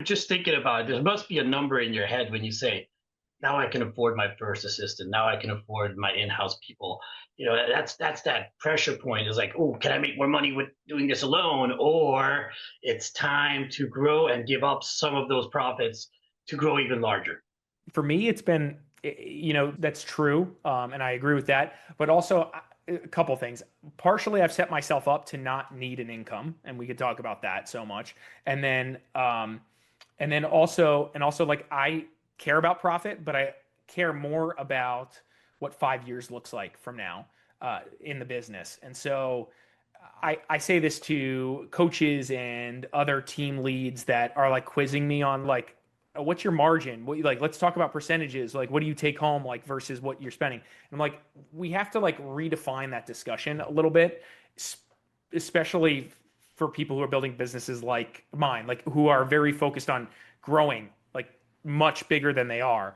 just thinking about it, there must be a number in your head when you say, now I can afford my first assistant. Now I can afford my in-house people. That's that pressure point is like, oh, can I make more money with doing this alone? Or it's time to grow and give up some of those profits to grow even larger. For me, it's been, that's true. And I agree with that. But also a couple things. Partially, I've set myself up to not need an income, and we could talk about that so much. And then also like I care about profit, but I care more about what 5 years looks like from now in the business. And so I say this to coaches and other team leads that are like quizzing me on like, what's your margin? Like, let's talk about percentages. Like, what do you take home like versus what you're spending? And I'm like, we have to like redefine that discussion a little bit, especially for people who are building businesses like mine, like who are very focused on growing like much bigger than they are.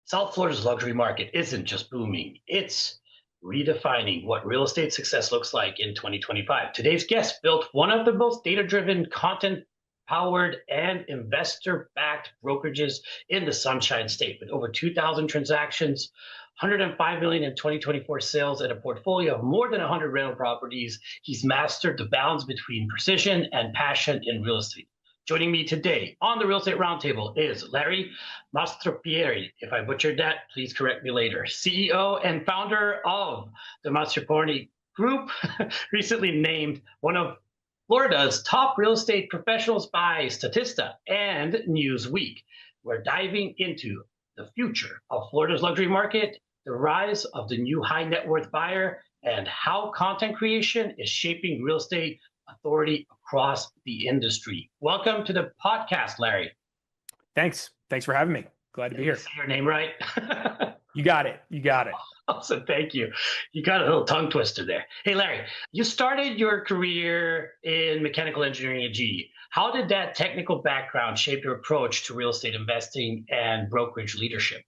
South Florida's luxury market isn't just booming, it's redefining what real estate success looks like in 2025. Today's guest built one of the most data driven, content powered, and investor backed brokerages in the Sunshine State with over 2,000 transactions. 105 million in 2024 sales and a portfolio of more than 100 rental properties. He's mastered the balance between precision and passion in real estate. Joining me today on the Real Estate Roundtable is Larry Mastropieri. If I butchered that, please correct me later. CEO and founder of the Mastropieri Group, recently named one of Florida's top real estate professionals by Statista and Newsweek. We're diving into the future of Florida's luxury market, the rise of the new high net worth buyer, and how content creation is shaping real estate authority across the industry. Welcome to the podcast, Larry. Thanks for having me. Glad to be here. Say your name right? You got it. Awesome. Thank you. You got a little tongue twister there. Hey, Larry, you started your career in mechanical engineering at GE. How did that technical background shape your approach to real estate investing and brokerage leadership?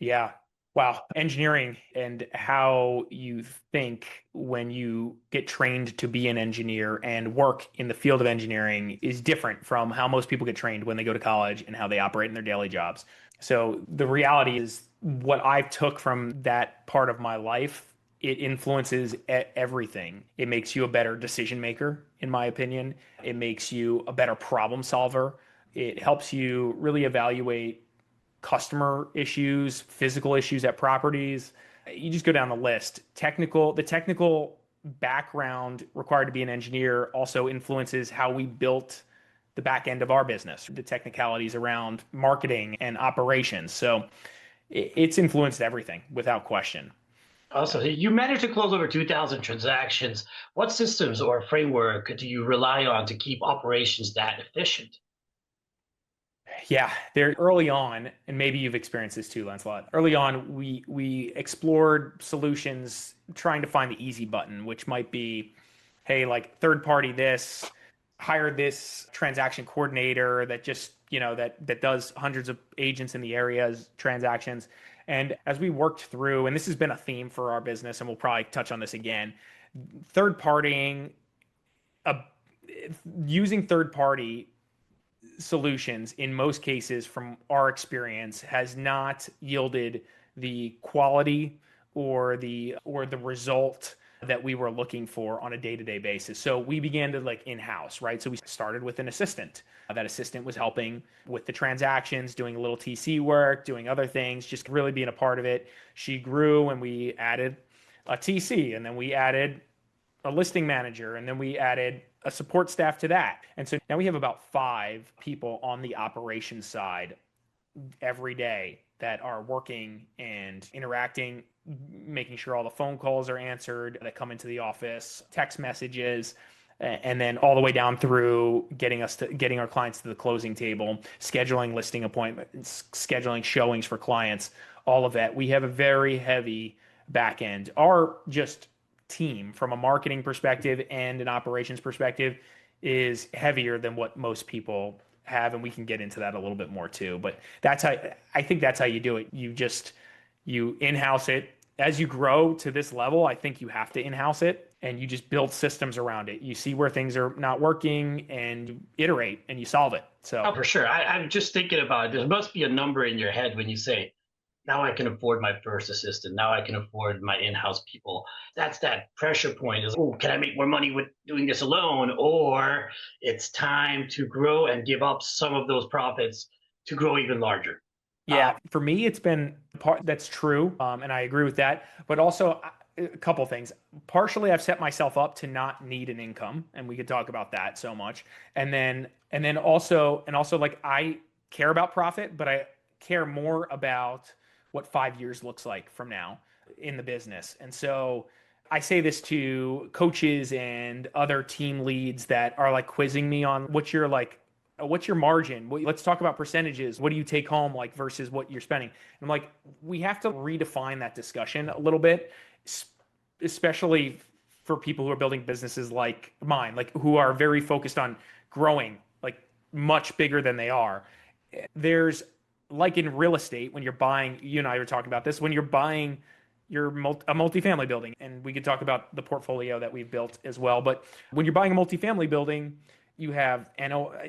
Yeah. Wow. Engineering and how you think when you get trained to be an engineer and work in the field of engineering is different from how most people get trained when they go to college and how they operate in their daily jobs. So the reality is what I took from that part of my life, it influences everything. It makes you a better decision maker, in my opinion. It makes you a better problem solver. It helps you really evaluate customer issues, physical issues at properties. You just go down the list. The technical background required to be an engineer also influences how we built the back end of our business, the technicalities around marketing and operations. So it's influenced everything without question. Also, you managed to close over 2,000 transactions. What systems or framework do you rely on to keep operations that efficient? Yeah, there early on, and maybe you've experienced this too, Lancelot. Early on, we explored solutions trying to find the easy button, which might be, hey, like third party this, hire this transaction coordinator that just, that does hundreds of agents in the area's transactions. And as we worked through, and this has been a theme for our business, and we'll probably touch on this again, third partying, using third party solutions in most cases from our experience has not yielded the quality or the result that we were looking for on a day-to-day basis. So we began to like in-house, right? So we started with an assistant. That assistant was helping with the transactions, doing a little TC work, doing other things, just really being a part of it. She grew and we added a TC, and then we added a listing manager, and then we added a support staff to that. And so now we have about 5 people on the operations side every day that are working and interacting, making sure all the phone calls are answered that come into the office, text messages, and then all the way down through getting our clients to the closing table, scheduling listing appointments, scheduling showings for clients, all of that. We have a very heavy back end. Our just team from a marketing perspective and an operations perspective is heavier than what most people have, and we can get into that a little bit more too. But that's how I think that's how you do it. You in-house it. As you grow to this level, I think you have to in-house it and you just build systems around it. You see where things are not working and you iterate and you solve it. Oh, So for sure. I'm just thinking about it. There must be a number in your head when you say, now I can afford my first assistant. Now I can afford my in-house people. That's that pressure point is, oh, can I make more money with doing this alone? Or it's time to grow and give up some of those profits to grow even larger. yeah, for me, it's been part that's true, and I agree with that. But also a couple things. Partially, I've set myself up to not need an income, and we could talk about that so much. And then also like I care about profit, but I care more about what 5 years looks like from now in the business. And so I say this to coaches and other team leads that are like quizzing me on what's your margin? Let's talk about percentages. What do you take home like versus what you're spending? And I'm like, we have to redefine that discussion a little bit, especially for people who are building businesses like mine, like who are very focused on growing like much bigger than they are. There's like in real estate, when you're buying, you and I were talking about this, when you're buying a multifamily building, and we could talk about the portfolio that we've built as well. But when you're buying a multifamily building, you have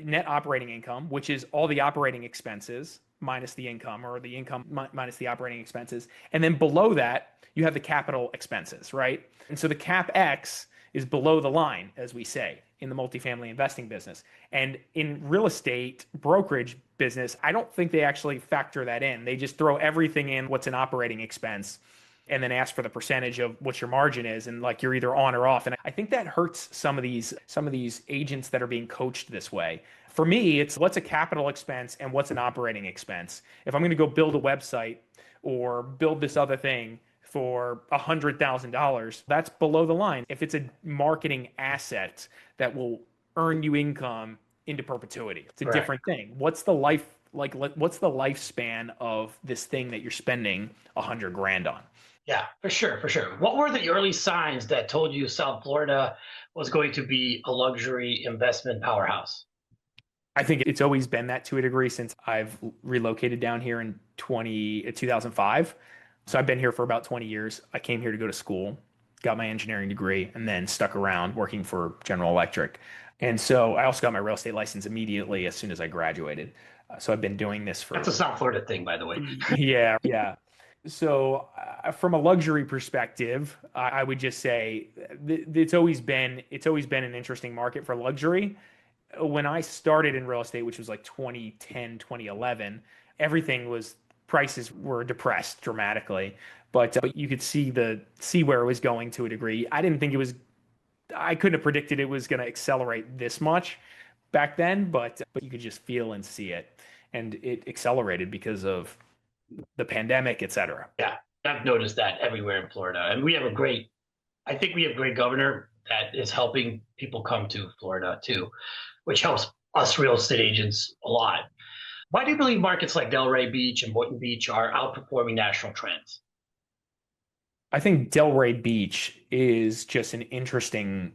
net operating income, which is all the operating expenses minus the income, or the income minus the operating expenses. And then below that, you have the capital expenses, right? And so the CapEx is below the line, as we say, in the multifamily investing business. And in real estate brokerage business, I don't think they actually factor that in. They just throw everything in what's an operating expense and then ask for the percentage of what your margin is, and like you're either on or off. And I think that hurts some of these agents that are being coached this way. For me, it's what's a capital expense and what's an operating expense. If I'm going to go build a website or build this other thing for $100,000, that's below the line. If it's a marketing asset that will earn you income into perpetuity, it's a different thing. What's the lifespan of this thing that you're spending $100,000 on? Yeah, for sure, for sure. What were the early signs that told you South Florida was going to be a luxury investment powerhouse? I think it's always been that to a degree since I've relocated down here in 2005. So I've been here for about 20 years. I came here to go to school, got my engineering degree, and then stuck around working for General Electric. And so I also got my real estate license immediately as soon as I graduated. So I've been doing this for. That's a South Florida thing, by the way. Yeah, yeah. So from a luxury perspective, I would just say it's always been an interesting market for luxury. When I started in real estate, which was like 2010, 2011, prices were depressed dramatically, but you could see where it was going to a degree. I couldn't have predicted it was going to accelerate this much back then, but you could just feel and see it, and it accelerated because of the pandemic, et cetera. Yeah, I've noticed that everywhere in Florida. And I think we have a great governor that is helping people come to Florida too, which helps us real estate agents a lot. Why do you believe markets like Delray Beach and Boynton Beach are outperforming national trends? I think Delray Beach is just an interesting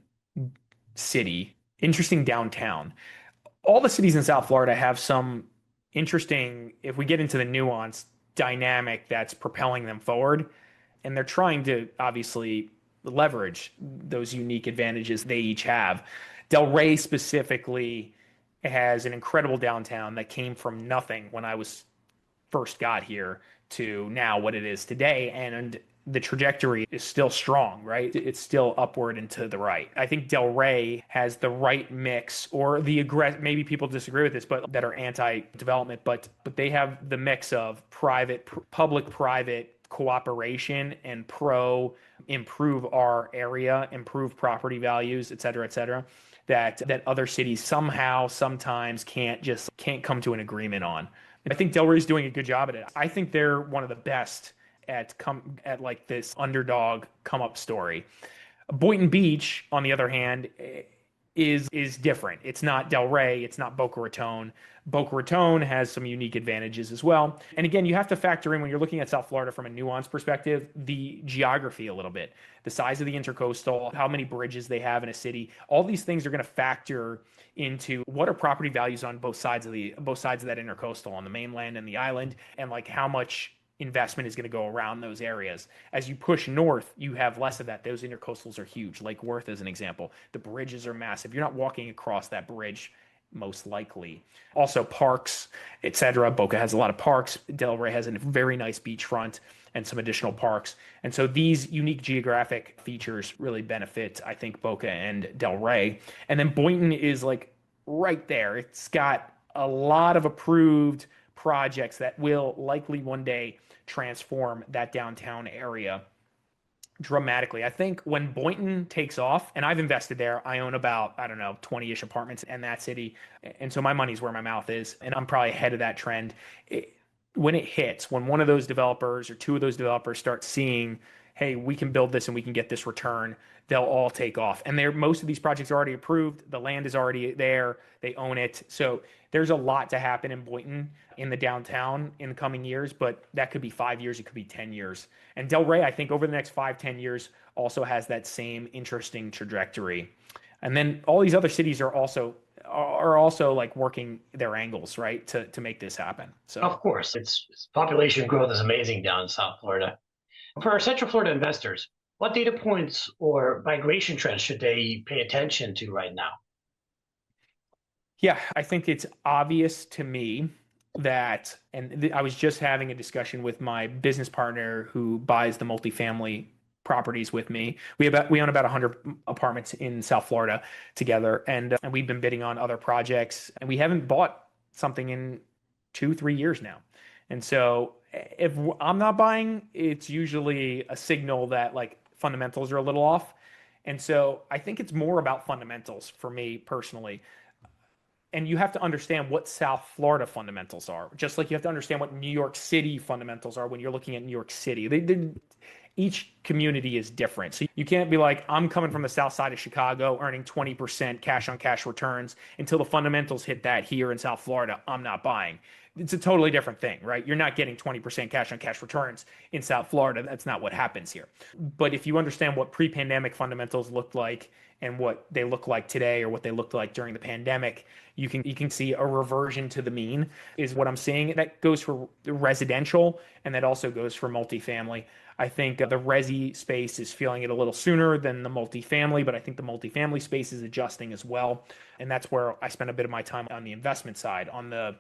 city, interesting downtown. All the cities in South Florida have some interesting, if we get into the nuance, dynamic that's propelling them forward. And they're trying to obviously leverage those unique advantages they each have. Delray specifically has an incredible downtown that came from nothing when I first got here to now what it is today. And the trajectory is still strong, right? It's still upward and to the right. I think Delray has the right mix, or maybe people disagree with this, but that are anti-development, but they have the mix of public-private cooperation and improve our area, improve property values, et cetera, that other cities sometimes can't come to an agreement on. I think Delray's doing a good job at it. I think they're one of the best at like this underdog come up story. Boynton Beach, on the other hand, is different. It's not Delray, it's not Boca Raton. Boca Raton has some unique advantages as well. And again, you have to factor in when you're looking at South Florida from a nuanced perspective, the geography a little bit, the size of the intercoastal, how many bridges they have in a city. All these things are going to factor into what are property values on both sides of that intercoastal, on the mainland and the island, and like how much investment is going to go around those areas. As you push north, you have less of that. Those intercoastals are huge. Lake Worth is an example. The bridges are massive. You're not walking across that bridge most likely. Also parks, etc. Boca has a lot of parks. Delray has a very nice beachfront and some additional parks. And so these unique geographic features really benefit, I think, Boca and Delray. And then Boynton is like right there. It's got a lot of approved projects that will likely one day transform that downtown area dramatically. I think when Boynton takes off, and I've invested there, I own about, I don't know, 20-ish apartments in that city. And so my money's where my mouth is, and I'm probably ahead of that trend. When it hits, when one of those developers or two of those developers start seeing, hey, we can build this and we can get this return, they'll all take off. And most of these projects are already approved. The land is already there. They own it. So there's a lot to happen in Boynton in the downtown in the coming years, but that could be 5 years. It could be 10 years. And Delray, I think over the next 5-10 years also has that same interesting trajectory. And then all these other cities are also like working their angles, right, to make this happen. So Of course, it's population growth is amazing down in South Florida. For our Central Florida investors, what data points or migration trends should they pay attention to right now? yeah, I think it's obvious to me that, and I was just having a discussion with my business partner who buys the multifamily properties with me. We own about 100 apartments in South Florida together, and we've been bidding on other projects, and we haven't bought something in 2-3 years now. And so if I'm not buying, it's usually a signal that like fundamentals are a little off. And so I think it's more about fundamentals for me personally. And you have to understand what South Florida fundamentals are, just like you have to understand what New York City fundamentals are when you're looking at New York City. Each community is different. So you can't be like, I'm coming from the south side of Chicago, earning 20% cash on cash returns until the fundamentals hit that here in South Florida. I'm not buying. It's a totally different thing, right? You're not getting 20% cash on cash returns in South Florida. That's not what happens here. But if you understand what pre-pandemic fundamentals looked like and what they look like today or what they looked like during the pandemic, you can see a reversion to the mean is what I'm seeing. That goes for residential and that also goes for multifamily. I think the resi space is feeling it a little sooner than the multifamily, but I think the multifamily space is adjusting as well. And that's where I spend a bit of my time on the investment side. On the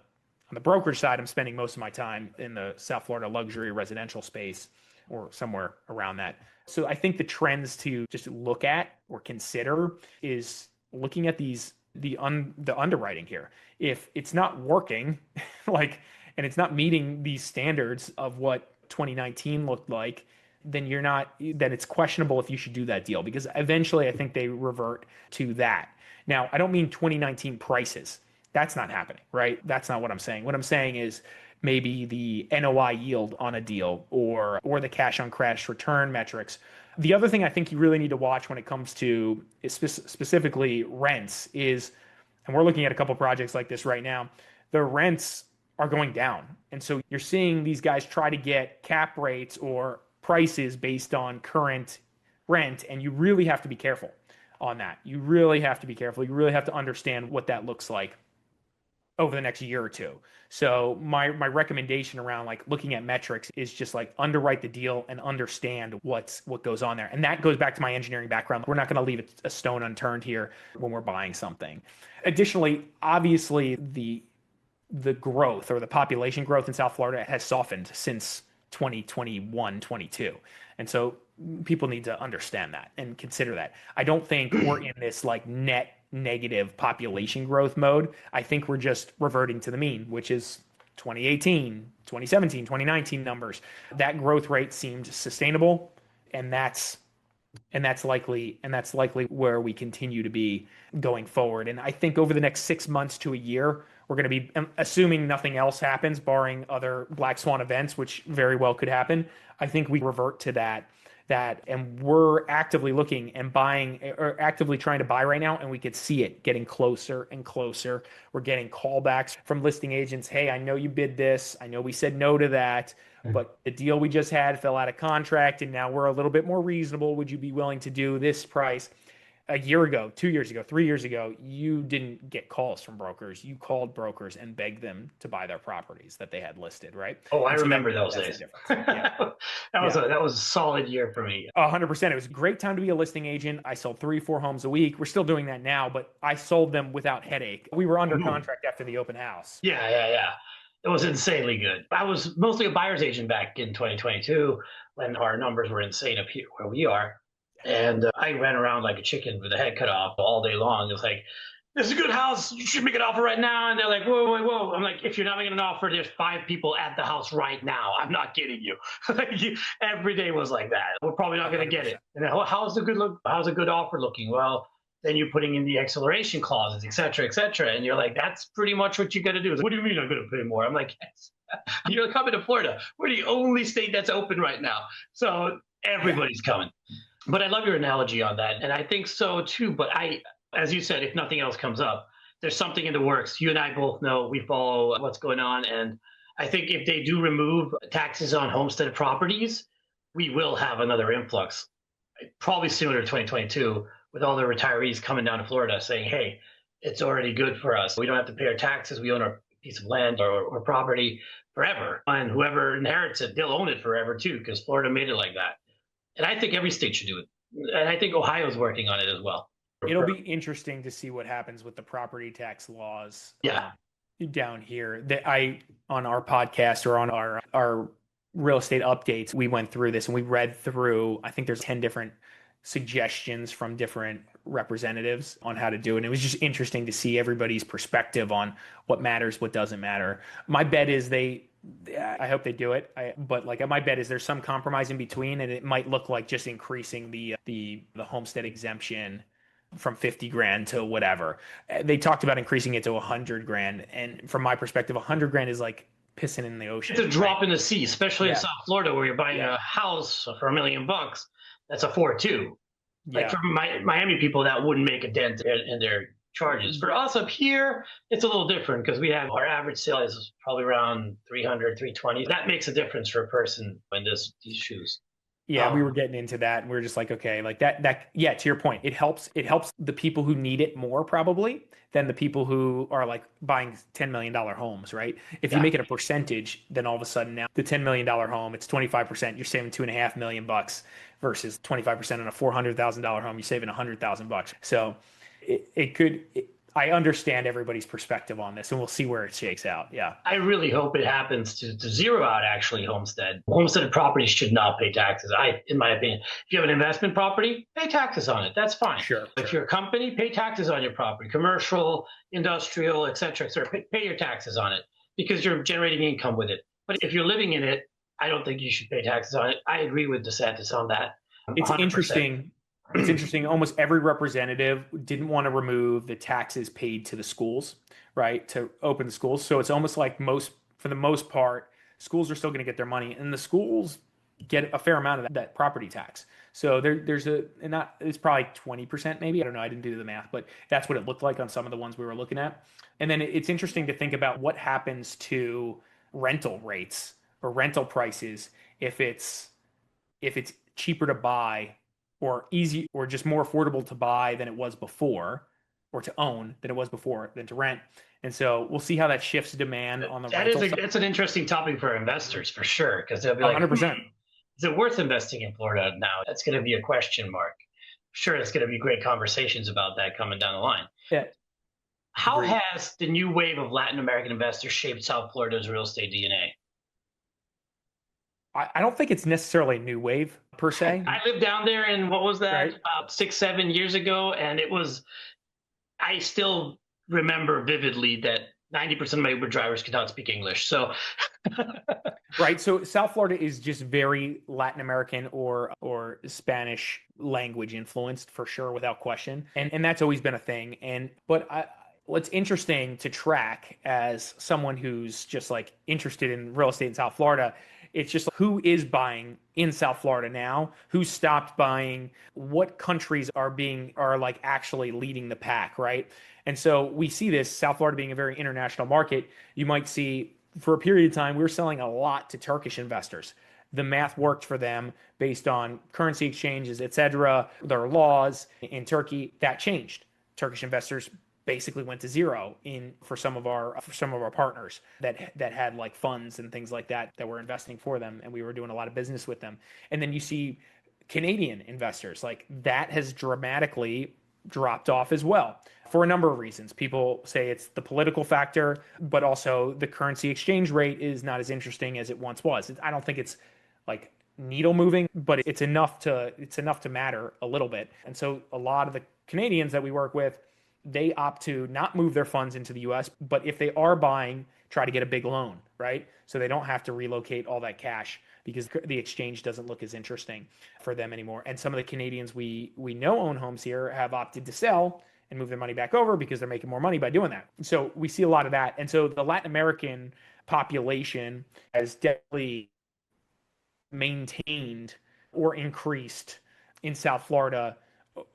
brokerage side, I'm spending most of my time in the South Florida luxury residential space or somewhere around that. So I think the trends to just look at or consider is looking at the underwriting here. If it's not working, and it's not meeting these standards of what 2019 looked like, then it's questionable if you should do that deal, because eventually I think they revert to that. Now, I don't mean 2019 prices. That's not happening, right? That's not what I'm saying. What I'm saying is maybe the NOI yield on a deal or the cash on cash return metrics. The other thing I think you really need to watch when it comes to specifically rents is, and we're looking at a couple projects like this right now, the rents are going down. And so you're seeing these guys try to get cap rates or prices based on current rent, and you really have to be careful on that. You really have to be careful. You really have to understand what that looks like over the next year or two. So my recommendation around like looking at metrics is just like underwrite the deal and understand what goes on there. And that goes back to my engineering background. We're not going to leave a stone unturned here when we're buying something. Additionally, obviously the growth or the population growth in South Florida has softened since 2021, 22. And so people need to understand that and consider that. I don't think we're in this like net negative population growth mode. I think we're just reverting to the mean, which is 2018, 2017, 2019 numbers. That growth rate seemed sustainable, and that's likely where we continue to be going forward. And I think over the next 6 months to a year, we're going to be, assuming nothing else happens, barring other black swan events, which very well could happen, I think we revert to that and we're actively looking and buying or actively trying to buy right now, and we could see it getting closer and closer. We're getting callbacks from listing agents. Hey, I know you bid this. I know we said no to that, but the deal we just had fell out of contract and now we're a little bit more reasonable. Would you be willing to do this price? A year ago, 2 years ago, 3 years ago, you didn't get calls from brokers. You called brokers and begged them to buy their properties that they had listed, right? Oh, I And so remember those that's days. the difference. Yeah. That was a solid year for me. 100%. It was a great time to be a listing agent. I sold 3-4 homes a week. We're still doing that now, but I sold them without headache. We were under contract after the open house. Yeah. It was insanely good. I was mostly a buyer's agent back in 2022 when our numbers were insane up here where we are. And I ran around like a chicken with a head cut off all day long. It was like, this is a good house. You should make an offer right now. And they're like, whoa. I'm like, if you're not making an offer, there's 5 people at the house right now. I'm not kidding you. Every day was like that. We're probably not going to get it. And how's a good offer looking? Well, then you're putting in the acceleration clauses, et cetera, et cetera. And you're like, that's pretty much what you got to do. What do you mean I'm going to pay more? I'm like, yes. You're coming to Florida. We're the only state that's open right now. So everybody's coming. But I love your analogy on that. And I think so too. But as you said, if nothing else comes up, there's something in the works. You and I both know, we follow what's going on. And I think if they do remove taxes on homestead properties, we will have another influx, probably similar to 2022, with all the retirees coming down to Florida saying, hey, it's already good for us. We don't have to pay our taxes. We own our piece of land or property forever. And whoever inherits it, they'll own it forever too, because Florida made it like that. And I think every state should do it. And I think Ohio's working on it as well. It'll be interesting to see what happens with the property tax laws down here. That on our podcast or on our real estate updates, we went through this and we read through, I think there's 10 different suggestions from different representatives on how to do it. And it was just interesting to see everybody's perspective on what matters, what doesn't matter. My bet is I hope they do it. But my bet is there's some compromise in between, and it might look like just increasing the homestead exemption from 50 grand to whatever. They talked about increasing it to 100 grand. And from my perspective, 100 grand is like pissing in the ocean. It's a drop in the sea, especially in South Florida where you're buying a house for $1 million. That's a 4.2. Like for Miami people, that wouldn't make a dent in their charges. For us up here, it's a little different because we have our average sale is probably around 300, 320. That makes a difference for a person in these shoes. Yeah, we were getting into that and we were just like, okay, like that, to your point, it helps the people who need it more probably than the people who are like buying $10 million homes, right? If you make it a percentage, then all of a sudden now the $10 million home, it's 25%, you're saving $2.5 million versus 25% on a $400,000 home, you're saving $100,000. So I understand everybody's perspective on this, and we'll see where it shakes out. Yeah. I really hope it happens to zero out actually homestead. Homestead properties should not pay taxes. In my opinion, if you have an investment property, pay taxes on it. That's fine. Sure. If you're a company, pay taxes on your property, commercial, industrial, et cetera, pay your taxes on it because you're generating income with it. But if you're living in it, I don't think you should pay taxes on it. I agree with DeSantis on that. 100%. It's interesting. Almost every representative didn't want to remove the taxes paid to the schools, right? To open the schools. So it's almost like for the most part, schools are still going to get their money, and the schools get a fair amount of that property tax. So it's probably 20% maybe. I don't know. I didn't do the math, but that's what it looked like on some of the ones we were looking at. And then it's interesting to think about what happens to rental rates or rental prices if it's cheaper to buy or easy or just more affordable to buy than it was before, or to own than it was before than to rent. And so we'll see how that shifts demand on the rental side. It's an interesting topic for investors for sure, because they'll be like, 100%. Is it worth investing in Florida now? That's going to be a question mark. Sure, it's going to be great conversations about that coming down the line. Yeah. How has the new wave of Latin American investors shaped South Florida's real estate DNA? I don't think it's necessarily a new wave per se. I lived down there in, what was that, right? 6-7 years ago. And I still remember vividly that 90% of my Uber drivers could not speak English. So, right. So South Florida is just very Latin American or Spanish language influenced for sure, without question. And that's always been a thing. But what's interesting to track as someone who's just like interested in real estate in South Florida It's just who is buying in South Florida now, who stopped buying, what countries are like actually leading the pack, right? And so we see this, South Florida being a very international market. You might see for a period of time, we were selling a lot to Turkish investors. The math worked for them based on currency exchanges, et cetera, their laws in Turkey. That changed. Turkish investors basically went to zero in for some of our partners that had like funds and things like that were investing for them, and we were doing a lot of business with them. And then you see Canadian investors, like that has dramatically dropped off as well for a number of reasons. People say it's the political factor, but also the currency exchange rate is not as interesting as it once was. I don't think it's like needle moving, but it's enough to matter a little bit. And so a lot of the Canadians that we work with, they opt to not move their funds into the US, but if they are buying, try to get a big loan, right? So they don't have to relocate all that cash because the exchange doesn't look as interesting for them anymore. And some of the Canadians we know own homes here have opted to sell and move their money back over because they're making more money by doing that. So we see a lot of that. And so the Latin American population has definitely maintained or increased in South Florida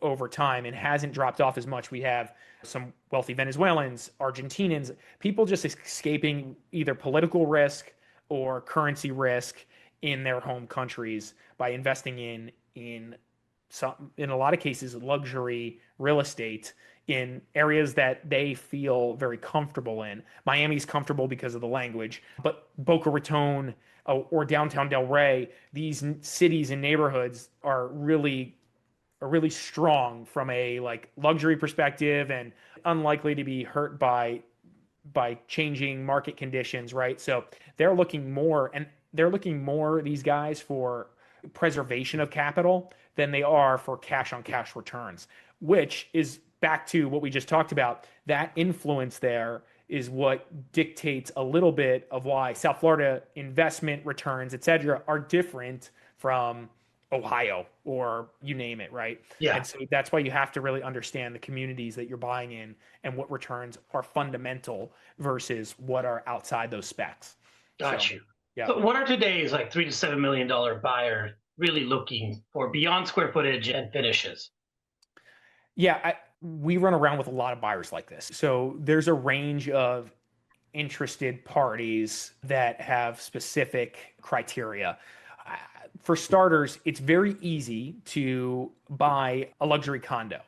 over time and hasn't dropped off as much. We have some wealthy Venezuelans, Argentinians, people just escaping either political risk or currency risk in their home countries by investing in a lot of cases luxury real estate in areas that they feel very comfortable in. Miami's comfortable because of the language, but Boca Raton or downtown Del Rey, these cities and neighborhoods are really strong from a like luxury perspective and unlikely to be hurt by changing market conditions, right? So they're looking more these guys for preservation of capital than they are for cash on cash returns, which is back to what we just talked about. That influence there is what dictates a little bit of why South Florida investment returns, et cetera, are different from Ohio or you name it, right? Yeah. And so that's why you have to really understand the communities that you're buying in and what returns are fundamental versus what are outside those specs. Got you. Yeah. So what are today's like $3 to $7 million buyer really looking for beyond square footage and finishes? Yeah, we run around with a lot of buyers like this. So there's a range of interested parties that have specific criteria. For starters, it's very easy to buy a luxury condo,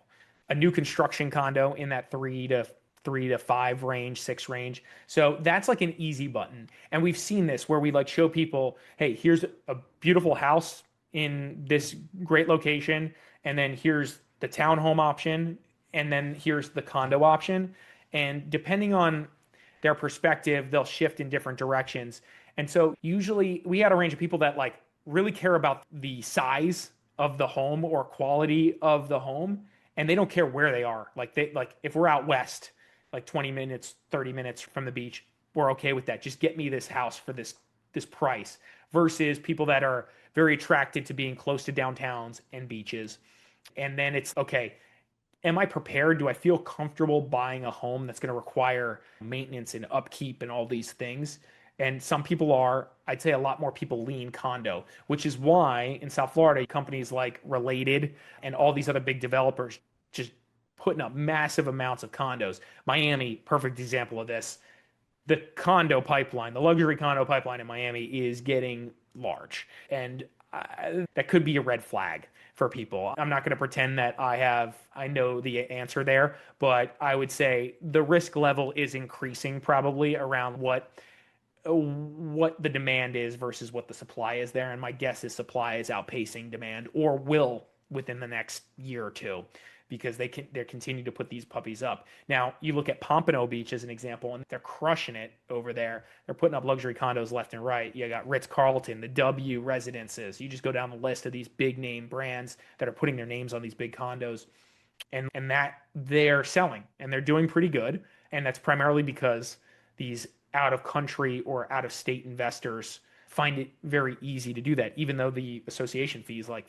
a new construction condo in that three to five range, six range. So that's like an easy button. And we've seen this where we like show people, hey, here's a beautiful house in this great location, and then here's the townhome option, and then here's the condo option. And depending on their perspective, they'll shift in different directions. And so usually we had a range of people that like really care about the size of the home or quality of the home, and they don't care where they are. Like if we're out west, like 20 minutes, 30 minutes from the beach, we're okay with that. Just get me this house for this price, versus people that are very attracted to being close to downtowns and beaches. And then it's okay, am I prepared? Do I feel comfortable buying a home that's going to require maintenance and upkeep and all these things? And some people are. I'd say a lot more people lean condo, which is why in South Florida, companies like Related and all these other big developers just putting up massive amounts of condos. Miami, perfect example of this. The condo pipeline, the luxury condo pipeline in Miami is getting large. And that could be a red flag for people. I'm not going to pretend that I know the answer there, but I would say the risk level is increasing probably around what the demand is versus what the supply is there. And my guess is supply is outpacing demand, or will within the next year or two, because they're continuing to put these puppies up. Now, you look at Pompano Beach as an example, and they're crushing it over there. They're putting up luxury condos left and right. You got Ritz-Carlton, the W residences. You just go down the list of these big name brands that are putting their names on these big condos, and that they're selling, and they're doing pretty good. And that's primarily because these out of country or out of state investors find it very easy to do that, even though the association fee is like,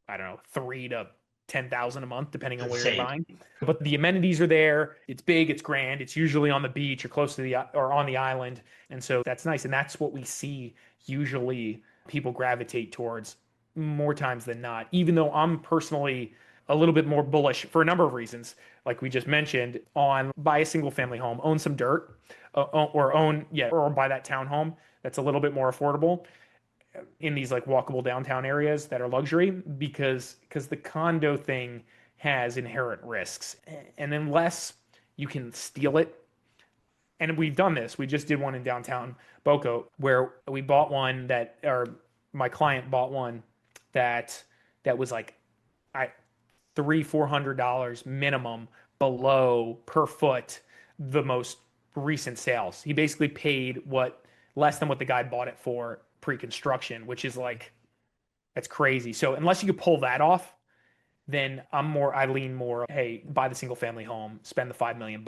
I don't know, 3 to $10,000 a month, depending on where you're Insane. buying. But the amenities are there. It's big, it's grand. It's usually on the beach or close to or on the island. And so that's nice. And that's what we see usually people gravitate towards more times than not, even though I'm personally a little bit more bullish for a number of reasons. Like we just mentioned, on buy a single family home, own some dirt, or buy that townhome that's a little bit more affordable in these like walkable downtown areas that are luxury, because the condo thing has inherent risks, and unless you can steal it. And we've done this. We just did one in downtown Boca where we bought one that, or my client bought one that was like $300-400 minimum below per foot the most recent sales. He basically paid less than what the guy bought it for pre-construction, which is like, that's crazy. So unless you could pull that off, then I lean more, hey, buy the single family home, spend the $5 million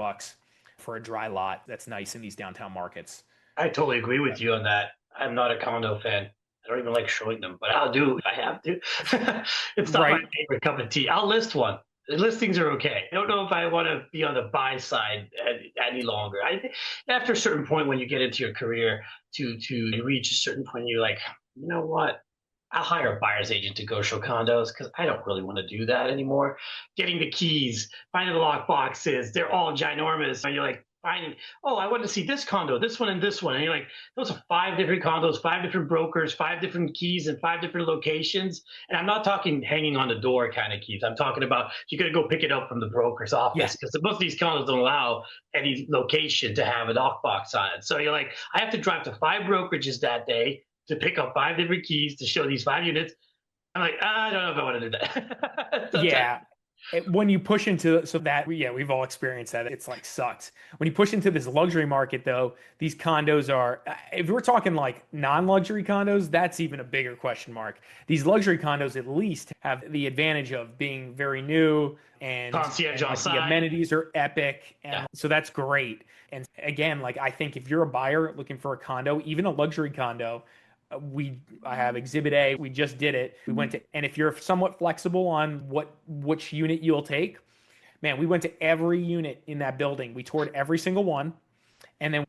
for a dry lot that's nice in these downtown markets. I totally agree with you on that. I'm not a condo fan. I don't even like showing them, but I'll do if I have to. It's not my favorite cup of tea. I'll list one. The listings are okay. I don't know if I want to be on the buy side any longer. I think after a certain point when you get into your career, to reach a certain point, you're like, you know what? I'll hire a buyer's agent to go show condos because I don't really want to do that anymore. Getting the keys, finding the lock boxes, they're all ginormous. And you're like, finding, oh, I want to see this condo, this one, and this one. And you're like, those are 5 different condos, 5 different brokers, 5 different keys, and 5 different locations. And I'm not talking hanging on the door kind of keys. I'm talking about you got to go pick it up from the broker's office because most of these condos don't allow any location to have a lockbox on it. So you're like, I have to drive to 5 brokerages that day to pick up 5 different keys to show these 5 units. I'm like, I don't know if I want to do that. Yeah. When you push into we've all experienced that. It's like sucks. When you push into this luxury market, though, these condos are, if we're talking like non-luxury condos, that's even a bigger question mark. These luxury condos at least have the advantage of being very new and concierge on site. The amenities are epic. And so that's great. And again, like I think if you're a buyer looking for a condo, even a luxury condo, I have Exhibit A. We just did it. We went to, and if you're somewhat flexible on which unit you'll take, man, we went to every unit in that building. We toured every single one, and then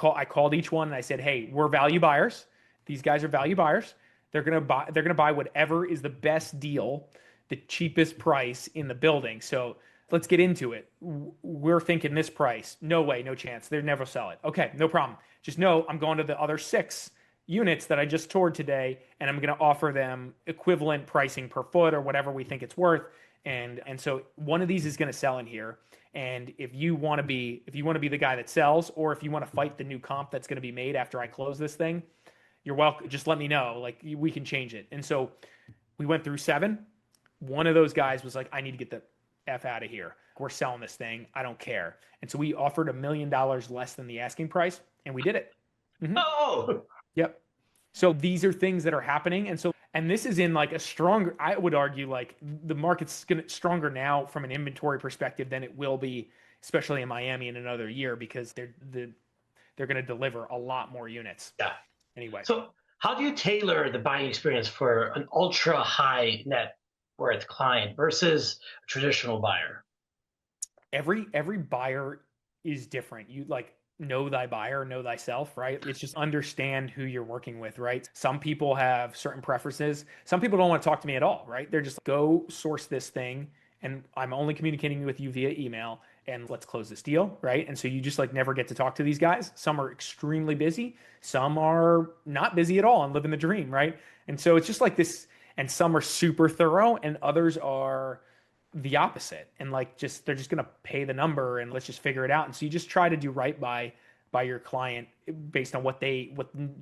I called each one and I said, "Hey, we're value buyers. These guys are value buyers. They're gonna buy whatever is the best deal, the cheapest price in the building. So let's get into it. We're thinking this price. No way, no chance. They'd never sell it. Okay, no problem. Just know I'm going to the other 6 units that I just toured today, and I'm going to offer them equivalent pricing per foot or whatever we think it's worth. And so one of these is going to sell in here. And if you want to be the guy that sells, or if you want to fight the new comp that's going to be made after I close this thing, you're welcome. Just let me know. Like we can change it." And so we went through 7. One of those guys was like, "I need to get the F out of here. We're selling this thing. I don't care." And so we offered $1 million less than the asking price, and we did it. Mm-hmm. Oh. Yep. So these are things that are happening. And this is in like a stronger, I would argue like the market's stronger now from an inventory perspective than it will be, especially in Miami in another year, because they're going to deliver a lot more units. Yeah. Anyway. So how do you tailor the buying experience for an ultra high net worth client versus a traditional buyer? Every buyer is different. You like, know thy buyer, know thyself, right? It's just understand who you're working with, right? Some people have certain preferences. Some people don't want to talk to me at all, right? They're just like, go source this thing, and I'm only communicating with you via email, and let's close this deal, right? And so you just like never get to talk to these guys. Some are extremely busy. Some are not busy at all and living the dream, right? And so it's just like this, and some are super thorough, and others are the opposite, and like they're just going to pay the number and let's just figure it out. And so you just try to do right by your client based on what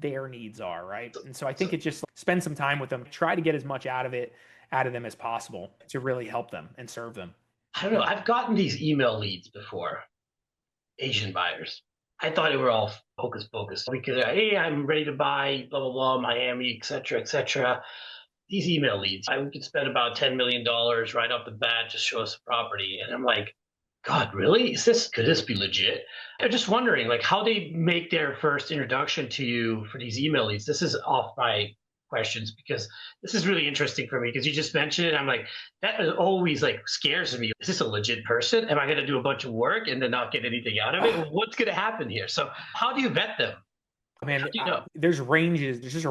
their needs are, right? And so I think it just spend some time with them, try to get as much out of them as possible to really help them and serve them. I don't know. I've gotten these email leads before, Asian buyers. I thought they were all hocus pocus because, hey, I'm ready to buy, blah, blah, blah, Miami, et cetera, et cetera. These email leads, I could spend about $10 million right off the bat, just show us a property. And I'm like, God, really? Could this be legit? I'm just wondering, like, how they make their first introduction to you for these email leads. This is off my questions because this is really interesting for me because you just mentioned it. I'm like, that is always like scares me. Is this a legit person? Am I going to do a bunch of work and then not get anything out of it? What's going to happen here? So how do you vet them? How Man, do you know? there's ranges. There's just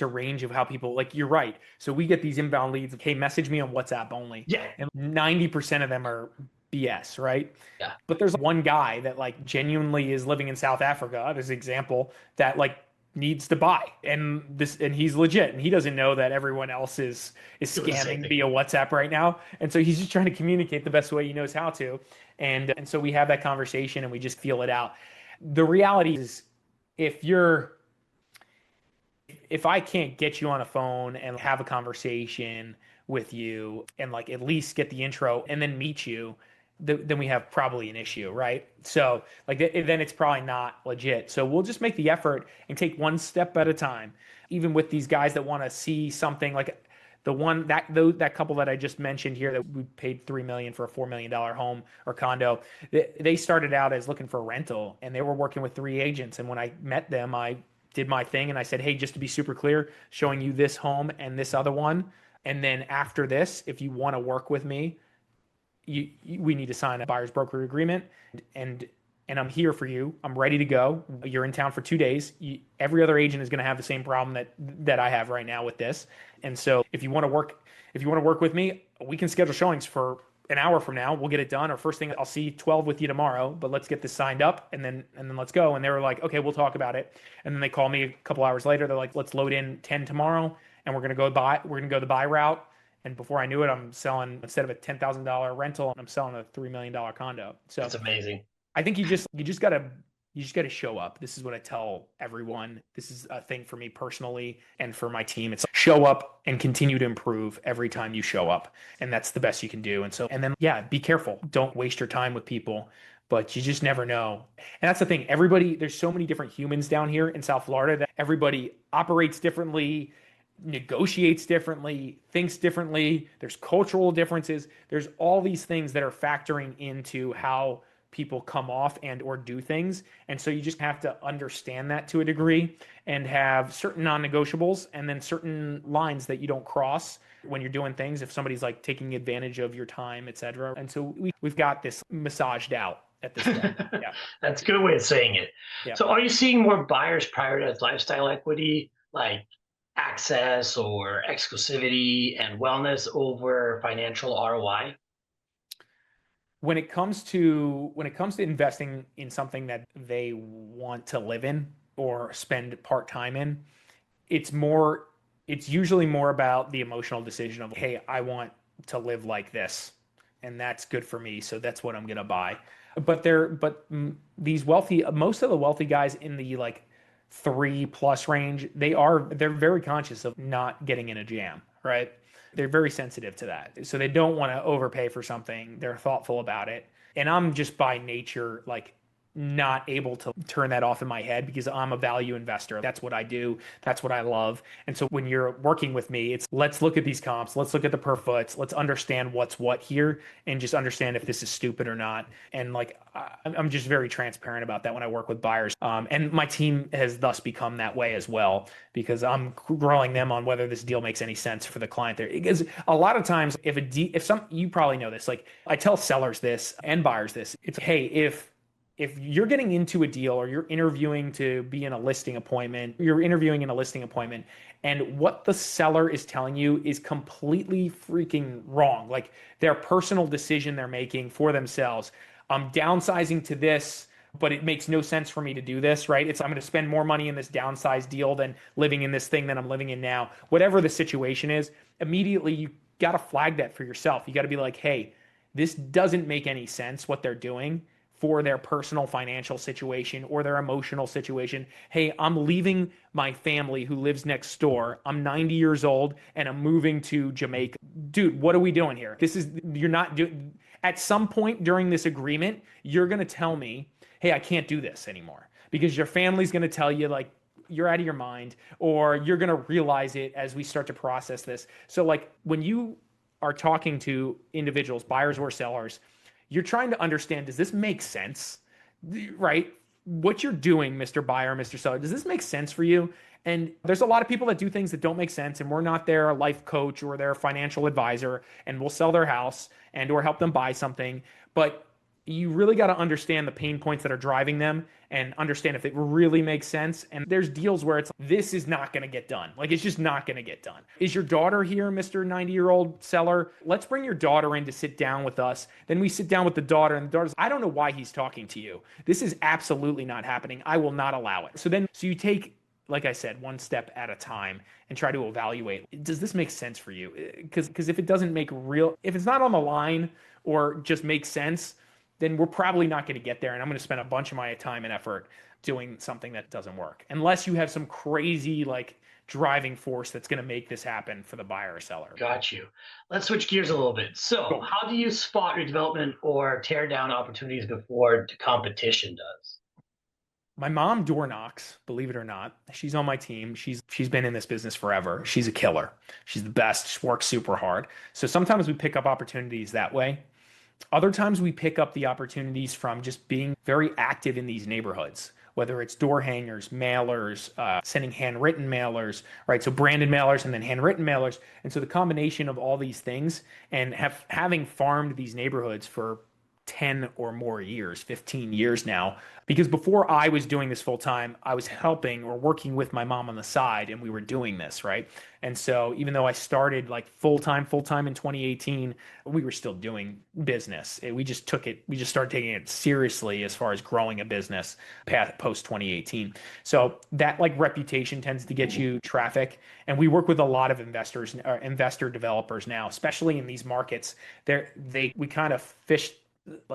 a range of how people, like, you're right. So we get these inbound leads. Hey, message me on WhatsApp only, Yeah. and 90% of them are BS, right? Yeah. But there's one guy that like genuinely is living in South Africa, as an example, that like needs to buy, and he's legit, and he doesn't know that everyone else is Doing the same scamming thing. via WhatsApp right now, and so he's just trying to communicate the best way he knows how to, and so we have that conversation and we just feel it out. The reality is, if you're if I can't get you on a phone and have a conversation with you and like at least get the intro and then meet you, then we have probably an issue, right? So like then it's probably not legit. So we'll just make the effort and take one step at a time. Even with these guys that want to see something like that couple that I just mentioned here that we paid $3 million for a $4 million home or condo, they started out as looking for a rental and they were working with 3 agents. And when I met them, I did my thing and I said, hey, just to be super clear, showing you this home and this other one. And then after this, if you want to work with me, we need to sign a buyer's broker agreement, and I'm here for you. I'm ready to go. You're in town for 2 days. Every other agent is going to have the same problem that I have right now with this. And so if you want to work with me, we can schedule showings for an hour from now. We'll get it done. Or first thing, I'll see 12 with you tomorrow, but let's get this signed up and then let's go. And they were like, okay, we'll talk about it. And then they call me a couple hours later. They're like, let's load in 10 tomorrow and we're going to go the buy route. And before I knew it, I'm selling, instead of a $10,000 rental, I'm selling a $3 million condo. So That's amazing. I think you just gotta show up. This is what I tell everyone. This is a thing for me personally and for my team. It's show up and continue to improve every time you show up. And that's the best you can do. And then, yeah, be careful. Don't waste your time with people, but you just never know. And that's the thing. There's so many different humans down here in South Florida that everybody operates differently, negotiates differently, thinks differently. There's cultural differences. There's all these things that are factoring into how people come off and or do things. And so you just have to understand that to a degree and have certain non-negotiables and then certain lines that you don't cross when you're doing things if somebody's like taking advantage of your time, etc. And so we've got this massaged out at this point. Yeah. That's a good way of saying it. Yeah. So are you seeing more buyers prioritize lifestyle equity, like access or exclusivity and wellness over financial ROI? When it comes to investing in something that they want to live in or spend part-time in, it's usually more about the emotional decision of, hey, I want to live like this and that's good for me, so that's what I'm going to buy. But most of the wealthy guys in the like 3+ range, they're very conscious of not getting in a jam, right? They're very sensitive to that. So they don't want to overpay for something. They're thoughtful about it. And I'm just by nature like not able to turn that off in my head because I'm a value investor. That's what I do. That's what I love. And so when you're working with me, it's let's look at these comps. Let's look at the per foots. Let's understand what's what here and just understand if this is stupid or not. And like, I'm just very transparent about that when I work with buyers. And my team has thus become that way as well because I'm growing them on whether this deal makes any sense for the client there. Because a lot of times you probably know this, like I tell sellers this and buyers this, it's, hey, if you're getting into a deal or you're interviewing to be in a listing appointment, and what the seller is telling you is completely freaking wrong, like their personal decision they're making for themselves. I'm downsizing to this, but it makes no sense for me to do this, right? I'm going to spend more money in this downsized deal than living in this thing that I'm living in now. Whatever the situation is, immediately you got to flag that for yourself. You got to be like, hey, this doesn't make any sense what they're doing for their personal financial situation or their emotional situation. Hey, I'm leaving my family who lives next door. I'm 90 years old and I'm moving to Jamaica. Dude, what are we doing here? At some point during this agreement, you're going to tell me, hey, I can't do this anymore because your family's going to tell you like, you're out of your mind, or you're going to realize it as we start to process this. So like when you are talking to individuals, buyers or sellers, you're trying to understand, does this make sense? Right? what you're doing, Mr. Buyer, Mr. Seller, does this make sense for you? And there's a lot of people that do things that don't make sense, and we're not their life coach or their financial advisor, and we'll sell their house and or help them buy something. But you really got to understand the pain points that are driving them and understand if it really makes sense. And there's deals where it's this is not going to get done. Like it's just not going to get done. Is your daughter here, Mr. 90-year-old seller? Let's bring your daughter in to sit down with us. Then we sit down with the daughter, and the daughter's, I don't know why he's talking to you. This is absolutely not happening. I will not allow it. So you take, like I said, one step at a time and try to evaluate, does this make sense for you? Because if it doesn't if it's not on the line or just makes sense, then we're probably not going to get there. And I'm going to spend a bunch of my time and effort doing something that doesn't work. Unless you have some crazy like driving force that's going to make this happen for the buyer or seller. Got you. Let's switch gears a little bit. So Cool. how do you spot redevelopment or tear down opportunities before the competition does? My mom door knocks, believe it or not. She's on my team. She's been in this business forever. She's a killer. She's the best. She works super hard. So sometimes we pick up opportunities that way. Other times we pick up the opportunities from just being very active in these neighborhoods, whether it's door hangers, mailers, sending handwritten mailers, right? So branded mailers and then handwritten mailers. And so the combination of all these things and having farmed these neighborhoods for 10 or more years, 15 years now, because before I was doing this full time, I was helping or working with my mom on the side and we were doing this, right? And so even though I started like full time in 2018, we were still doing business. We just started taking it seriously as far as growing a business post 2018. So that like reputation tends to get you traffic. And we work with a lot of investor developers now, especially in these markets. We kind of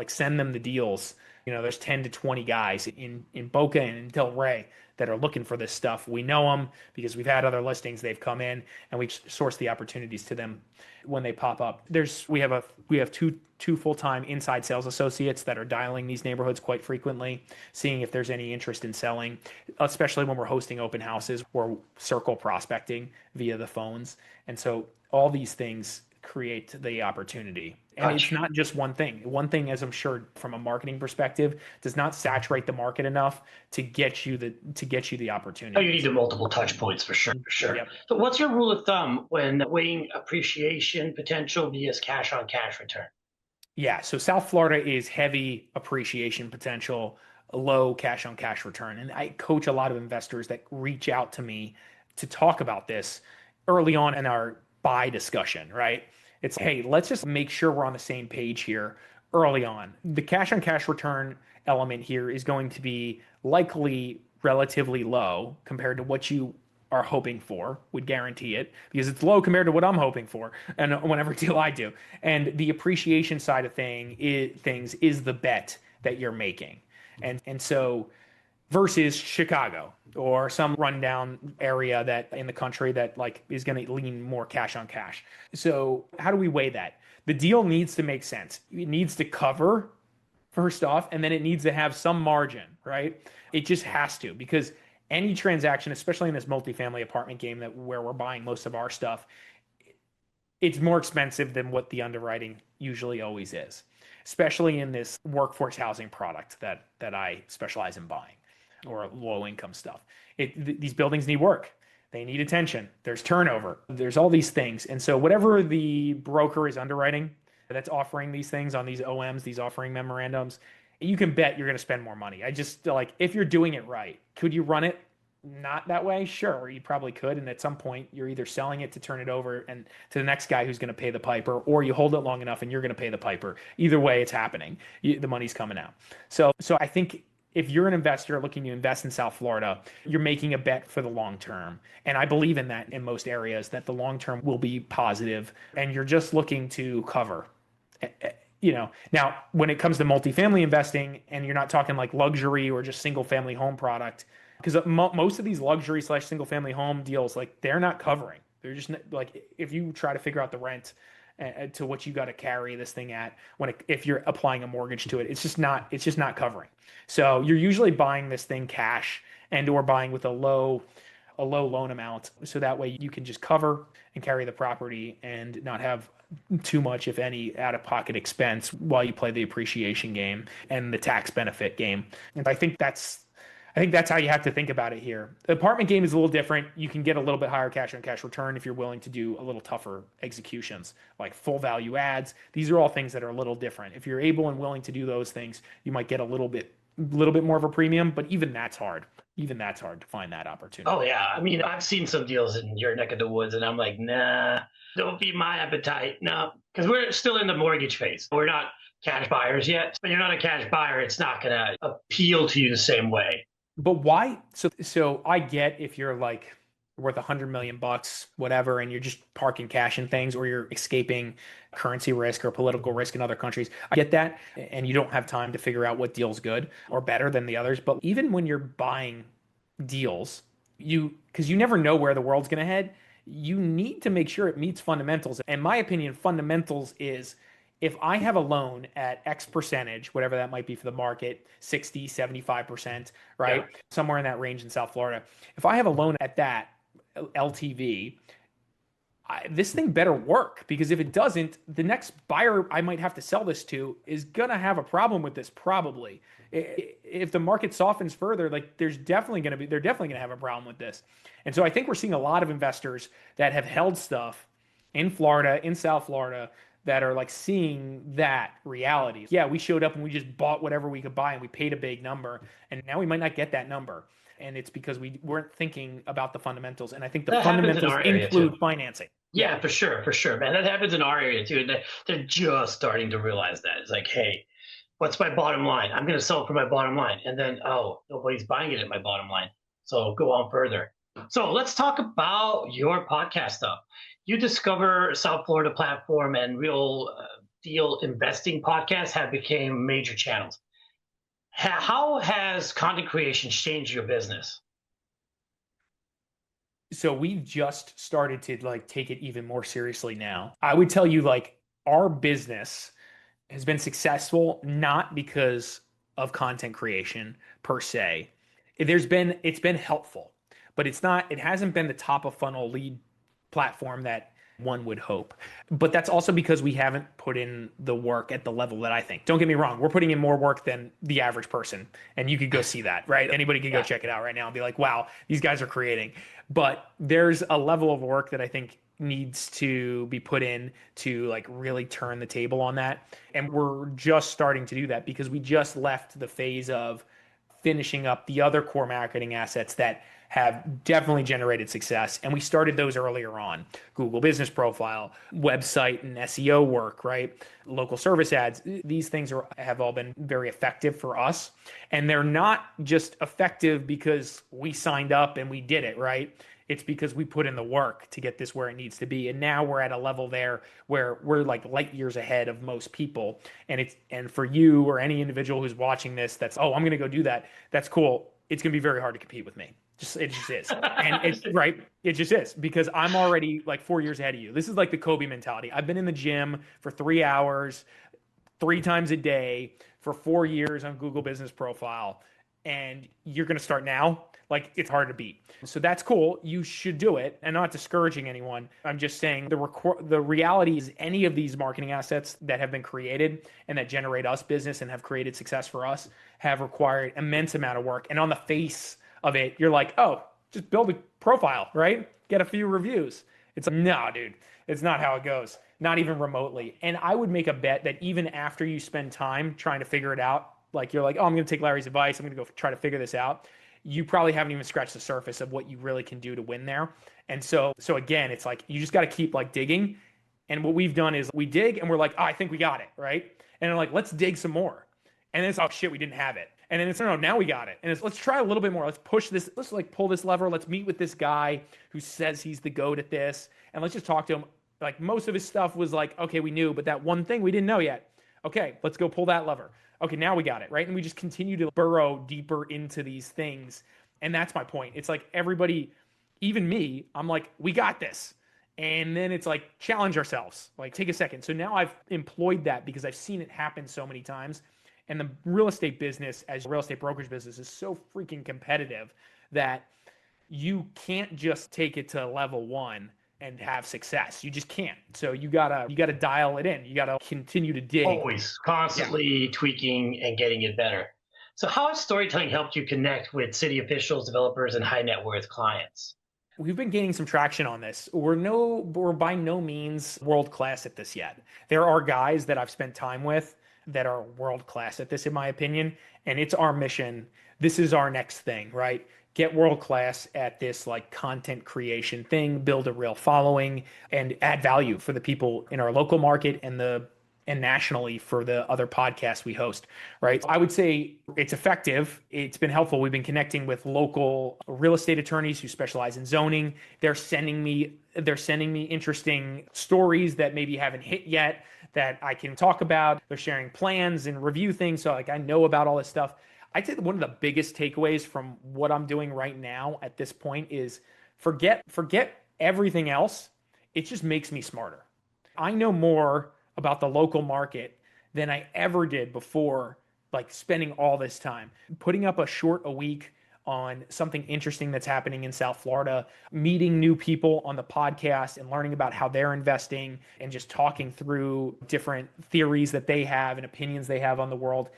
send them the deals. There's 10 to 20 guys in Boca and in Del Rey that are looking for this stuff. We know them because we've had other listings. They've come in and we source the opportunities to them when they pop up. We have two full-time inside sales associates that are dialing these neighborhoods quite frequently, seeing if there's any interest in selling, especially when we're hosting open houses or circle prospecting via the phones. And so all these things create the opportunity. And It's not just one thing. One thing, as I'm sure from a marketing perspective, does not saturate the market enough to get you the opportunity. Oh, you need the multiple touch points for sure. Yep. So what's your rule of thumb when weighing appreciation potential vs cash on cash return? Yeah, so South Florida is heavy appreciation potential, low cash on cash return. And I coach a lot of investors that reach out to me to talk about this early on in our buy discussion, right? It's, hey, let's just make sure we're on the same page here early on. The cash on cash return element here is going to be likely relatively low compared to what you are hoping for, would guarantee it, because it's low compared to what I'm hoping for and whenever deal I do. And the appreciation side of things is the bet that you're making. And so versus Chicago or some rundown area that in the country that like is going to lean more cash on cash. So how do we weigh that? The deal needs to make sense. It needs to cover first off, and then it needs to have some margin, right? It just has to, because any transaction, especially in this multifamily apartment game where we're buying most of our stuff, it's more expensive than what the underwriting usually always is, especially in this workforce housing product that I specialize in buying, or low income stuff. These buildings need work. They need attention. There's turnover. There's all these things. And so whatever the broker is underwriting that's offering these things on these OMs, these offering memorandums, you can bet you're going to spend more money. I just like, if you're doing it right, could you run it not that way? Sure, you probably could. And at some point you're either selling it to turn it over and to the next guy who's going to pay the piper, or you hold it long enough and you're going to pay the piper. Either way, it's happening. The money's coming out. So I think if you're an investor looking to invest in South Florida, you're making a bet for the long term. And I believe in that in most areas, that the long term will be positive, and you're just looking to cover. Now when it comes to multifamily investing, and you're not talking like luxury or just single family home product, because most of these luxury / single family home deals, like they're not covering. They're just like, if you try to figure out the rent to what you got to carry this thing at if you're applying a mortgage to it, it's just not covering. So you're usually buying this thing cash and or buying with a low a low loan amount. So that way you can just cover and carry the property and not have too much, if any, out of pocket expense while you play the appreciation game and the tax benefit game. And I think that's how you have to think about it here. The apartment game is a little different. You can get a little bit higher cash on cash return if you're willing to do a little tougher executions, like full value adds. These are all things that are a little different. If you're able and willing to do those things, you might get a little bit more of a premium, but even that's hard. Even that's hard to find that opportunity. Oh yeah, I mean, I've seen some deals in your neck of the woods, and I'm like, nah, don't feed my appetite. No, because we're still in the mortgage phase. We're not cash buyers yet. When you're not a cash buyer, it's not going to appeal to you the same way. But why? So I get if you're like worth $100 million, whatever, and you're just parking cash in things, or you're escaping currency risk or political risk in other countries. I get that, and you don't have time to figure out what deal's good or better than the others. But even when you're buying deals, because you never know where the world's going to head, you need to make sure it meets fundamentals. In my opinion, fundamentals is, if I have a loan at X percentage, whatever that might be for the market, 60, 75%, right? Yeah. Somewhere in that range in South Florida. If I have a loan at that LTV, this thing better work, because if it doesn't, the next buyer I might have to sell this to is going to have a problem with this probably. If the market softens further, like they're definitely going to have a problem with this. And so I think we're seeing a lot of investors that have held stuff in Florida, in South Florida, that are like seeing that reality. Yeah, we showed up and we just bought whatever we could buy and we paid a big number, and now we might not get that number. And it's because we weren't thinking about the fundamentals. And I think the fundamentals include financing. Yeah, for sure, man. That happens in our area too. And they're just starting to realize that. It's like, hey, what's my bottom line? I'm going to sell it for my bottom line. And then, oh, nobody's buying it at my bottom line. So go on further. So let's talk about your podcast stuff. You Discover South Florida Platform and Real Deal Investing podcast have become major channels. How has content creation changed your business? So we've just started to like take it even more seriously now. I would tell you, like, our business has been successful not because of content creation per se. It's been helpful, but it hasn't been the top of funnel lead platform that one would hope. But that's also because we haven't put in the work at the level that I think. Don't get me wrong, we're putting in more work than the average person. And you could go see that, right? Anybody could go check it out right now and be like, wow, these guys are creating. But there's a level of work that I think needs to be put in to like really turn the table on that. And we're just starting to do that because we just left the phase of finishing up the other core marketing assets that have definitely generated success. And we started those earlier on. Google Business Profile, website and SEO work, right? Local service ads. These things have all been very effective for us. And they're not just effective because we signed up and we did it, right? It's because we put in the work to get this where it needs to be. And now we're at a level there where we're like light years ahead of most people. And for you or any individual who's watching this, I'm going to go do that. That's cool. It's going to be very hard to compete with me. It just is. And it's right. It just is, because I'm already like 4 years ahead of you. This is like the Kobe mentality. I've been in the gym for 3 hours, 3 times a day for 4 years on Google Business Profile. And you're going to start now. Like, it's hard to beat. So that's cool. You should do it. And not discouraging anyone. I'm just saying the reality is any of these marketing assets that have been created and that generate us business and have created success for us have required immense amount of work. And on the face of it, you're like, oh, just build a profile, right? Get a few reviews. It's like, no, dude, it's not how it goes. Not even remotely. And I would make a bet that even after you spend time trying to figure it out, like you're like, oh, I'm going to take Larry's advice, I'm going to go try to figure this out, you probably haven't even scratched the surface of what you really can do to win there. And so again, it's like, you just got to keep like digging. And what we've done is we dig and we're like, oh, I think we got it, right? And they're like, let's dig some more. And then it's, oh shit, we didn't have it. And then it's, no, now we got it. And it's, let's try a little bit more. Let's push this. Let's like pull this lever. Let's meet with this guy who says he's the GOAT at this. And let's just talk to him. Like, most of his stuff was like, okay, we knew, but that one thing we didn't know yet. Okay, let's go pull that lever. Okay, now we got it, right? And we just continue to burrow deeper into these things. And that's my point. It's like everybody, even me, I'm like, we got this. And then it's like, challenge ourselves. Like, take a second. So now I've employed that because I've seen it happen so many times. And the real estate business, as real estate brokerage business, is so freaking competitive that you can't just take it to level one and have success. You just can't. So you gotta dial it in. You gotta continue to dig. Always Yeah. constantly tweaking and getting it better. So, how has storytelling helped you connect with city officials, developers, and high net worth clients? We've been gaining some traction on this. We're by no means world class at this yet. There are guys that I've spent time with that are world class at this, in my opinion, and it's our mission. This is our next thing, right? Get world class at this like content creation thing, build a real following, and add value for the people in our local market and nationally for the other podcasts we host, right? I would say it's effective. It's been helpful. We've been connecting with local real estate attorneys who specialize in zoning. They're sending me interesting stories that maybe haven't hit yet that I can talk about. They're sharing plans and review things. So like I know about all this stuff. I'd say one of the biggest takeaways from what I'm doing right now at this point is forget everything else. It just makes me smarter. I know more about the local market than I ever did before, like spending all this time putting up a short a week on something interesting that's happening in South Florida, meeting new people on the podcast and learning about how they're investing and just talking through different theories that they have and opinions they have on the world.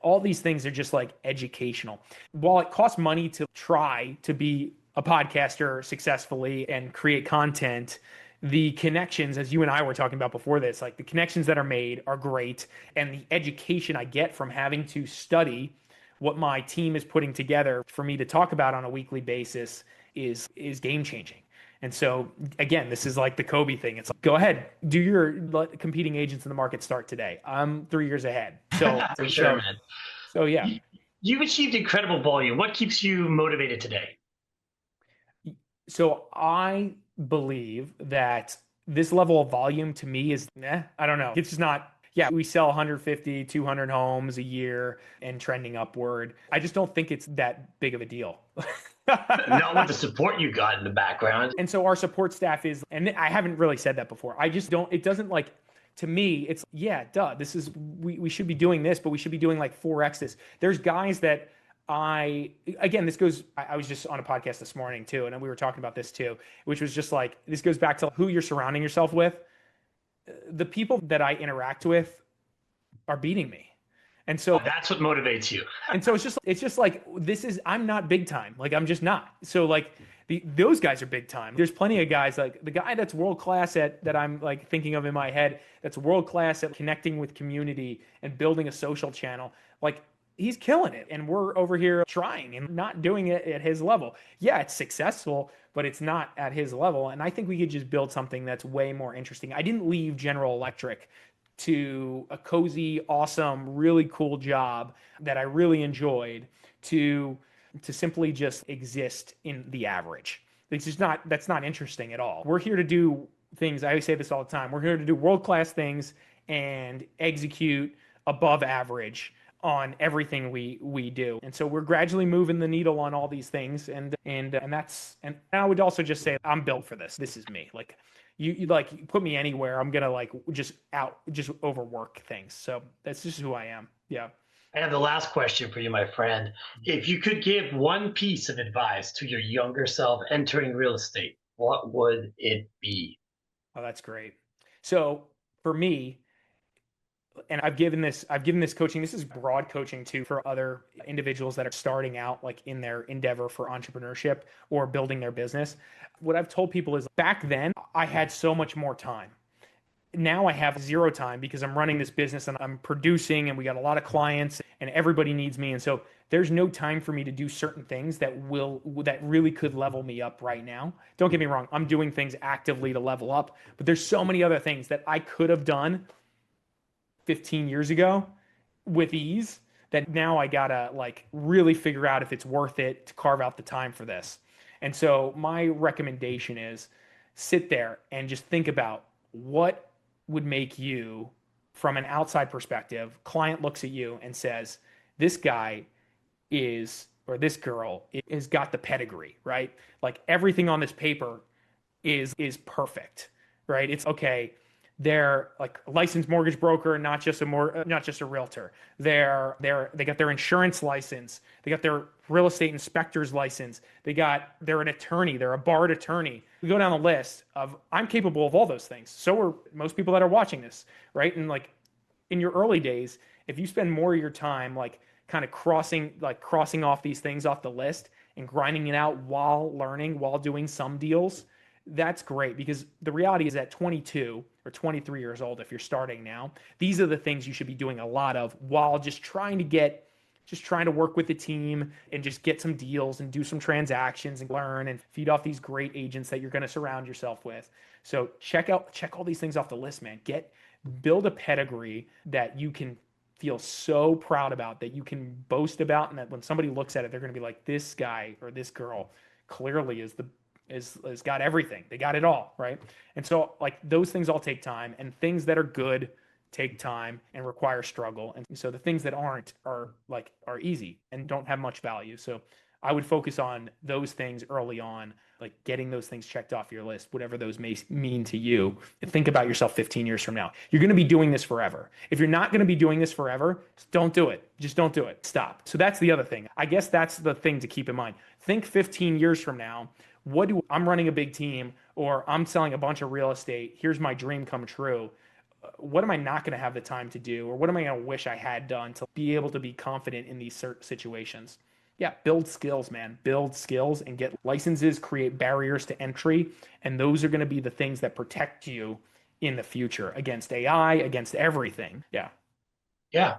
All these things are just like educational. While it costs money to try to be a podcaster successfully and create content, the connections, as you and I were talking about before this, like the connections that are made are great. And the education I get from having to study what my team is putting together for me to talk about on a weekly basis is game changing. And so again, this is like the Kobe thing. It's like, go ahead, do your let competing agents in the market start today. I'm 3 years ahead. So For sure, man. so yeah. You've achieved incredible volume. What keeps you motivated today? So I believe that this level of volume to me is, I don't know. It's just not, yeah, we sell 150, 200 homes a year and trending upward. I just don't think it's that big of a deal. Not with the support you got in the background. And so our support staff is, and I haven't really said that before. I just don't, it doesn't like, to me, it's, yeah, duh, this is, we should be doing this, but we should be doing like 4X this. There's guys that again, this goes, I was just on a podcast this morning too, and we were talking about this too, which was just like, this goes back to who you're surrounding yourself with. The people that I interact with are beating me. And so That's what motivates you. and so it's just like I'm not big time. Like I'm just not. So like those guys are big time. There's plenty of guys like the guy that's world class at that I'm like thinking of in my head that's world class at connecting with community and building a social channel. Like he's killing it and we're over here trying and not doing it at his level. Yeah, it's successful, but it's not at his level. And I think we could just build something that's way more interesting. I didn't leave General Electric to a cozy, awesome, really cool job that I really enjoyed to simply just exist in the average. That's not interesting at all. We're here to do things. I always say this all the time. We're here to do world-class things and execute above average on everything we do. And so we're gradually moving the needle on all these things. And I would also just say I'm built for this. This is me. Like you like put me anywhere, I'm gonna like just overwork things. So that's just who I am. Yeah. I have the last question for you, my friend. If you could give one piece of advice to your younger self entering real estate, what would it be? Oh, that's great. So for me, and I've given this coaching. This is broad coaching too for other individuals that are starting out like in their endeavor for entrepreneurship or building their business. What I've told people is back then I had so much more time. Now I have zero time because I'm running this business and I'm producing and we got a lot of clients and everybody needs me. And so there's no time for me to do certain things that really could level me up right now. Don't get me wrong. I'm doing things actively to level up, but there's so many other things that I could have done 15 years ago with ease that now I gotta like really figure out if it's worth it to carve out the time for this. And so my recommendation is sit there and just think about what would make you, from an outside perspective, client looks at you and says, this guy or this girl has got the pedigree, right? Like everything on this paper is perfect, right? It's okay. They're like a licensed mortgage broker, not just a realtor. They got their insurance license. They got their real estate inspector's license. They're an attorney. They're a barred attorney. We go down the list of, I'm capable of all those things. So are most people that are watching this, right? And like in your early days, if you spend more of your time like kind of crossing off these things off the list and grinding it out while learning, while doing some deals, that's great, because the reality is at 22 or 23 years old, if you're starting now, these are the things you should be doing a lot of while just trying to work with the team and just get some deals and do some transactions and learn and feed off these great agents that you're going to surround yourself with. So check all these things off the list, man. Build a pedigree that you can feel so proud about, that you can boast about, and that when somebody looks at it, they're going to be like, this guy or this girl clearly has got everything. They got it all, right? And so like those things all take time, and things that are good take time and require struggle. And so the things that aren't are easy and don't have much value. So I would focus on those things early on, like getting those things checked off your list, whatever those may mean to you. And think about yourself 15 years from now. You're going to be doing this forever. If you're not going to be doing this forever, don't do it. Just don't do it. Stop. So that's the other thing. I guess that's the thing to keep in mind. Think 15 years from now, I'm running a big team, or I'm selling a bunch of real estate. Here's my dream come true. What am I not going to have the time to do? Or what am I going to wish I had done to be able to be confident in these situations? Yeah, build skills, man. Build skills and get licenses, create barriers to entry. And those are going to be the things that protect you in the future against AI, against everything. Yeah. Yeah.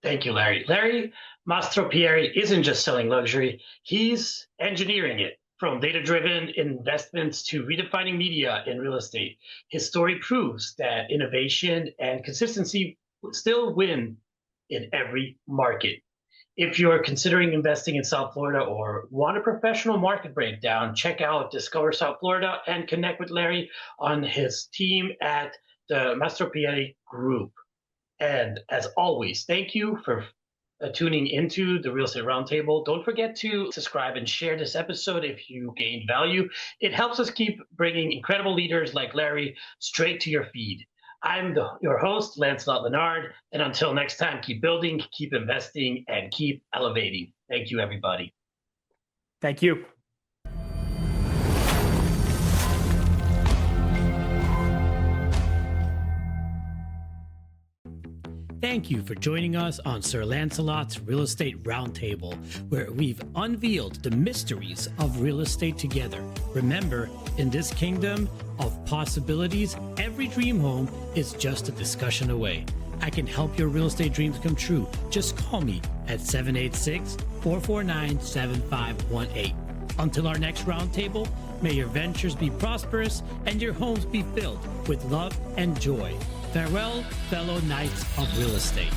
Thank you, Larry. Larry Mastropieri isn't just selling luxury. He's engineering it. From data-driven investments to redefining media in real estate, his story proves that innovation and consistency still win in every market. If you're considering investing in South Florida or want a professional market breakdown, check out Discover South Florida and connect with Larry on his team at the Mastropieri Group. And as always, thank you for tuning into the Real Estate Roundtable. Don't forget to subscribe and share this episode if you gained value. It helps us keep bringing incredible leaders like Larry straight to your feed. I'm your host, Lancelot Lenard, and until next time, keep building, keep investing, and keep elevating. Thank you, everybody. Thank you. Thank you for joining us on Sir Lancelot's Real Estate Roundtable, where we've unveiled the mysteries of real estate together. Remember, in this kingdom of possibilities, every dream home is just a discussion away. I can help your real estate dreams come true. Just call me at 786-449-7518. Until our next roundtable, may your ventures be prosperous and your homes be filled with love and joy. Farewell, fellow knights of real estate.